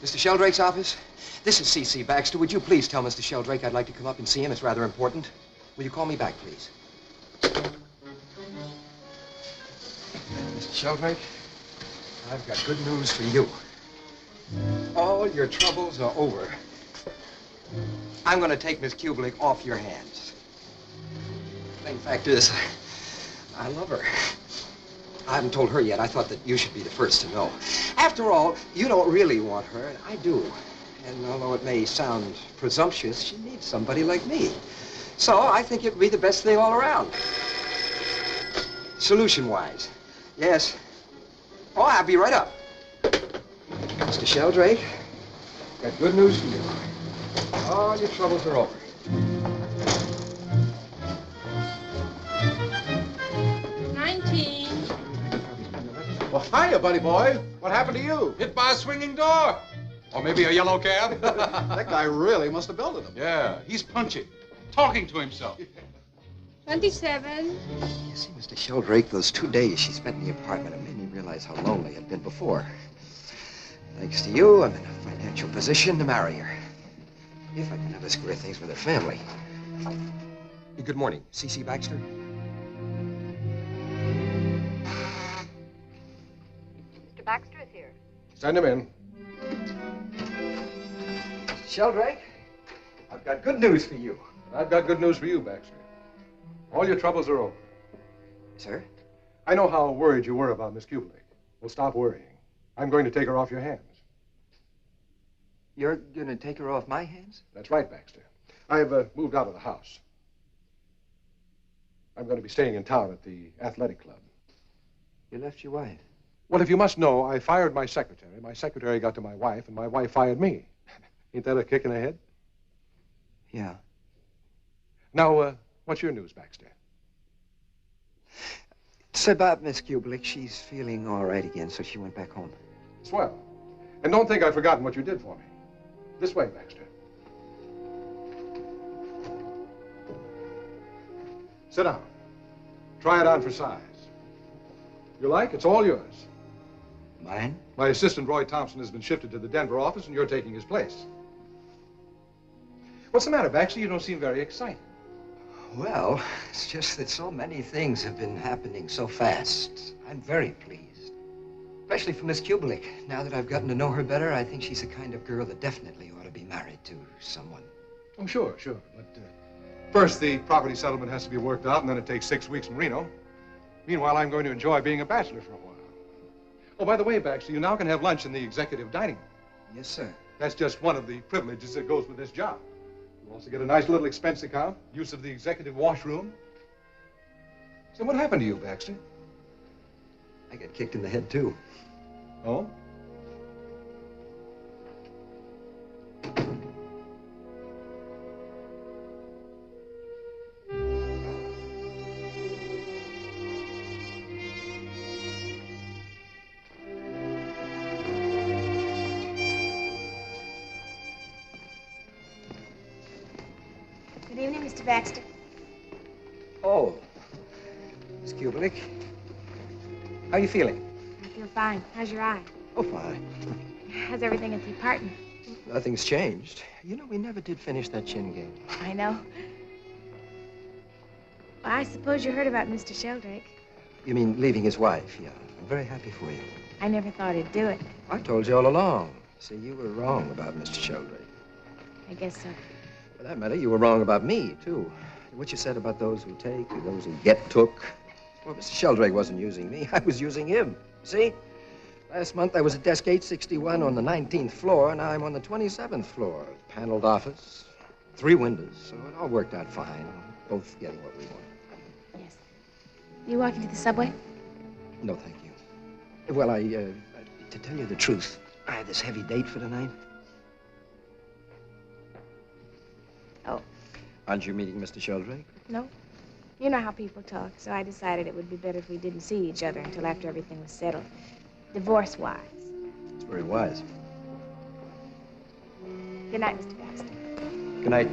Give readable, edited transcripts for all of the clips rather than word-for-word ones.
Mr. Sheldrake's office? This is C.C. Baxter. Would you please tell Mr. Sheldrake I'd like to come up and see him? It's rather important. Will you call me back, please? Mr. Sheldrake, I've got good news for you. All your troubles are over. I'm going to take Miss Kubelik off your hands. The fact is, I love her. I haven't told her yet. I thought that you should be the first to know. After all, you don't really want her, and I do. And although it may sound presumptuous, she needs somebody like me. So I think it'd be the best thing all around. Solution-wise. Yes. Oh, I'll be right up. Mr. Sheldrake, got good news for you. All your troubles are over. Well, hiya, buddy boy. What happened to you? Hit by a swinging door. Or maybe a yellow cab. That guy really must have belted him. Yeah, he's punchy, talking to himself. 27. You see, Mr. Sheldrake, those 2 days she spent in the apartment, it made me realize how lonely I'd been before. Thanks to you, I'm in a financial position to marry her. If I can ever square things with her family. Good morning. C.C. Baxter? Mr. Baxter is here. Send him in. Sheldrake, I've got good news for you. I've got good news for you, Baxter. All your troubles are over. Sir? I know how worried you were about Miss Kubelik. Well, stop worrying. I'm going to take her off your hands. You're going to take her off my hands? That's right, Baxter. I've moved out of the house. I'm going to be staying in town at the athletic club. You left your wife? Well, if you must know, I fired my secretary. My secretary got to my wife, and my wife fired me. Ain't that a kick in the head? Yeah. Now, what's your news, Baxter? It's about Miss Kubelik. She's feeling all right again, so she went back home. Swell. And don't think I've forgotten what you did for me. This way, Baxter. Sit down. Try it on for size. You like? It's all yours. Mine? My assistant, Roy Thompson, has been shifted to the Denver office, and you're taking his place. What's the matter, Baxter? You don't seem very excited. Well, it's just that so many things have been happening so fast. I'm very pleased. Especially for Miss Kubelik. Now that I've gotten to know her better, I think she's the kind of girl that definitely ought to be married to someone. Oh, sure. But first, the property settlement has to be worked out, and then it takes 6 weeks in Reno. Meanwhile, I'm going to enjoy being a bachelor for a while. Oh, by the way, Baxter, you now can have lunch in the executive dining room. Yes, sir. That's just one of the privileges that goes with this job. You also get a nice little expense account, use of the executive washroom. So what happened to you, Baxter? I got kicked in the head, too. Oh? Good evening, Mr. Baxter. Oh, Miss Kubelik. How are you feeling? I feel fine. How's your eye? Oh, fine. How's everything at the apartment? Nothing's changed. You know, we never did finish that chin game. I know. Well, I suppose you heard about Mr. Sheldrake. You mean leaving his wife? Yeah. I'm very happy for you. I never thought he'd do it. I told you all along. See, you were wrong about Mr. Sheldrake. I guess so. For that matter, you were wrong about me, too. What you said about those who take or those who get took. Well, Mr. Sheldrake wasn't using me. I was using him. See? Last month, I was at desk 861 on the 19th floor. Now I'm on the 27th floor. Paneled office, 3 windows. So it all worked out fine. Both getting what we wanted. Yes. You walking to the subway? No, thank you. Well, to tell you the truth, I have this heavy date for tonight. Oh. Aren't you meeting Mr. Sheldrake? No. You know how people talk, so I decided it would be better if we didn't see each other until after everything was settled. Divorce-wise. It's very wise. Good night, Mr. Baxter. Good night.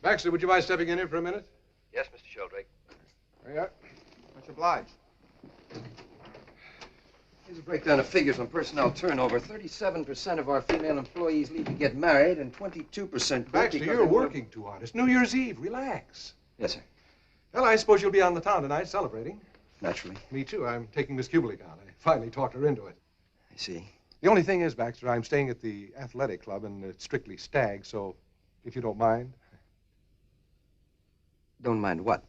Baxter, would you mind stepping in here for a minute? Yes, Mr. Sheldrake. There you are. Much obliged. Here's a breakdown of figures on personnel turnover. 37% of our female employees leave to get married, and 22% Baxter, you're working too hard. It's New Year's Eve. Relax. Yes, sir. Well, I suppose you'll be on the town tonight celebrating. Naturally. Me too. I'm taking Miss Kubelik out. I finally talked her into it. I see. The only thing is, Baxter, I'm staying at the athletic club, and it's strictly stag, so if you don't mind. Don't mind what?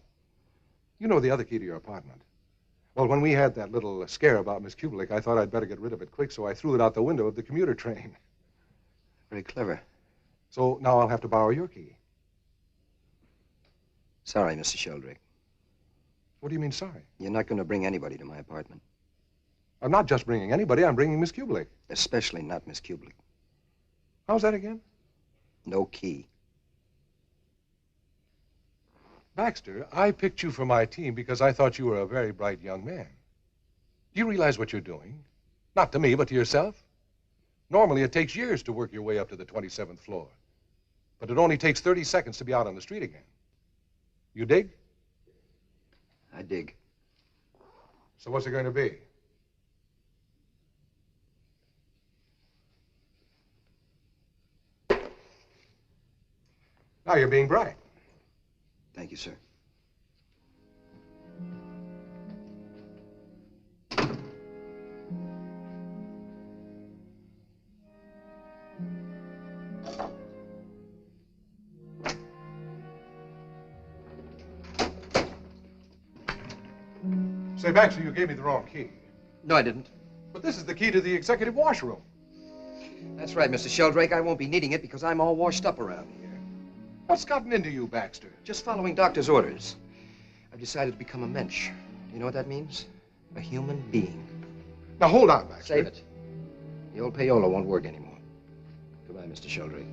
You know the other key to your apartment. Well, when we had that little scare about Miss Kubelik, I thought I'd better get rid of it quick, so I threw it out the window of the commuter train. Very clever. So now I'll have to borrow your key. Sorry, Mr. Sheldrake. What do you mean, sorry? You're not going to bring anybody to my apartment. I'm not just bringing anybody, I'm bringing Miss Kubelik. Especially not Miss Kubelik. How's that again? No key. Baxter, I picked you for my team because I thought you were a very bright young man. Do you realize what you're doing? Not to me, but to yourself. Normally, it takes years to work your way up to the 27th floor. But it only takes 30 seconds to be out on the street again. You dig? I dig. So what's it going to be? Now you're being bright. Thank you, sir. Say, Baxter, you gave me the wrong key. No, I didn't. But this is the key to the executive washroom. That's right, Mr. Sheldrake. I won't be needing it because I'm all washed up around here. What's gotten into you, Baxter? Just following doctor's orders. I've decided to become a mensch. You know what that means? A human being. Now, hold on, Baxter. Save it. The old payola won't work anymore. Goodbye, Mr. Sheldrake.